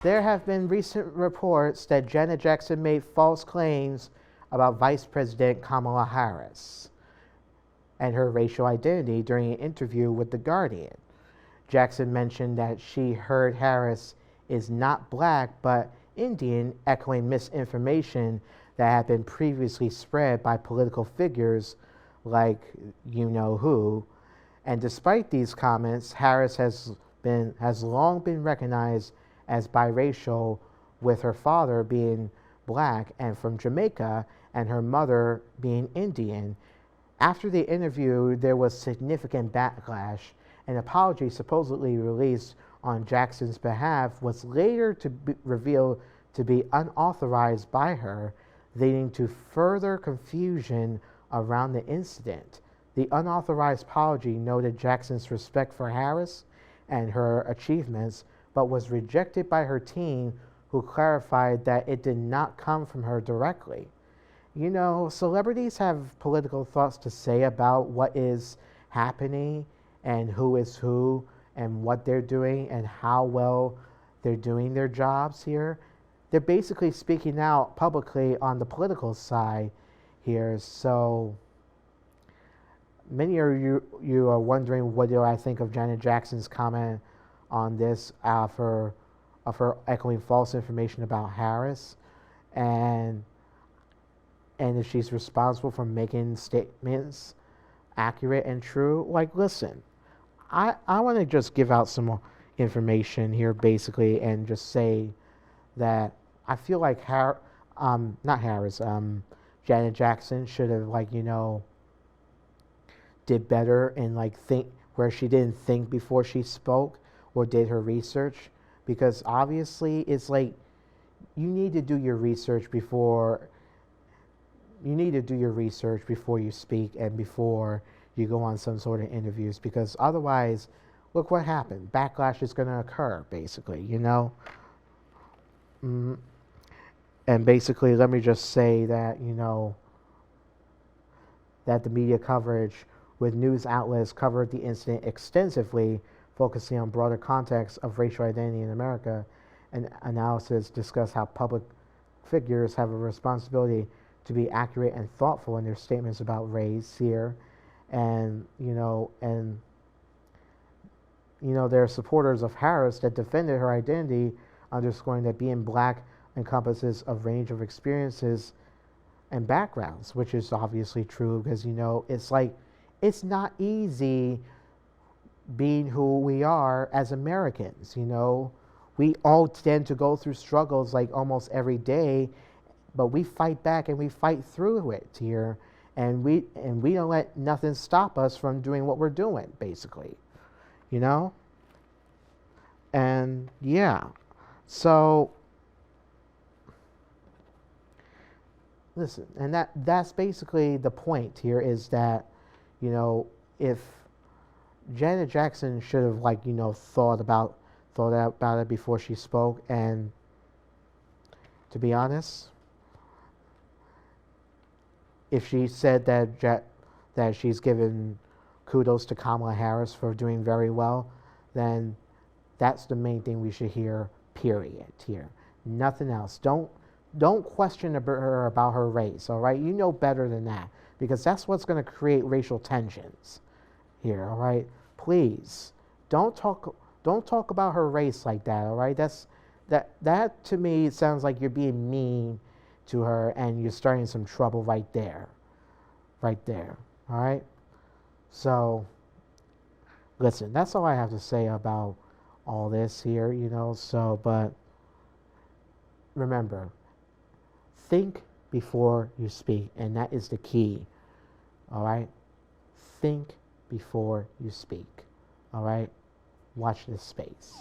There have been recent reports that Janet Jackson made false claims about Vice President Kamala Harris and her racial identity during an interview with The Guardian. Jackson mentioned that she heard Harris is not black but Indian, echoing misinformation that had been previously spread by political figures like you know who. And despite these comments, Harris has long been recognized as biracial, with her father being black and from Jamaica and her mother being Indian. After the interview, there was significant backlash. An apology supposedly released on Jackson's behalf was later to be revealed to be unauthorized by her, leading to further confusion around the incident. The unauthorized apology noted Jackson's respect for Harris and her achievements, but was rejected by her team, who clarified that it did not come from her directly. You know, celebrities have political thoughts to say about what is happening and who is who and what they're doing and how well they're doing their jobs here. They're basically speaking out publicly on the political side here. So many of you are wondering what do I think of Janet Jackson's comment on this of her echoing false information about Harris, and if she's responsible for making statements accurate and true. Like, listen, I want to just give out some more information here basically and just say that I feel like Janet Jackson should have, like, you know, did better and like think where she didn't think before she spoke or did her research, because obviously it's like you need to do your research before you speak and before you go on some sort of interviews, because otherwise look what happened. Backlash is going to occur basically, you know. And basically let me just say that, you know, that the media coverage with news outlets covered the incident extensively, focusing on broader context of racial identity in America, and analysis discussed how public figures have a responsibility to be accurate and thoughtful in their statements about race here. And there are supporters of Harris that defended her identity, underscoring that being black encompasses a range of experiences and backgrounds, which is obviously true, because, you know, it's like, it's not easy being who we are as Americans, you know. We all tend to go through struggles like almost every day, but we fight back and we fight through it here, and we don't let nothing stop us from doing what we're doing, basically, you know. And yeah, so listen, and that's basically the point here, is that, you know, if Janet Jackson should have, like, you know, thought about it before she spoke. And to be honest, if she said that she's given kudos to Kamala Harris for doing very well, then that's the main thing we should hear, period, here. Nothing else. Don't question her about her race, all right? You know better than that, because that's what's going to create racial tensions here, all right? Please, don't talk about her race like that, all right? That to me sounds like you're being mean to her, and you're starting some trouble right there, all right? So, listen, that's all I have to say about all this here, you know. So, but remember, think before you speak, and that is the key, all right? Think before you speak, all right? Watch this space.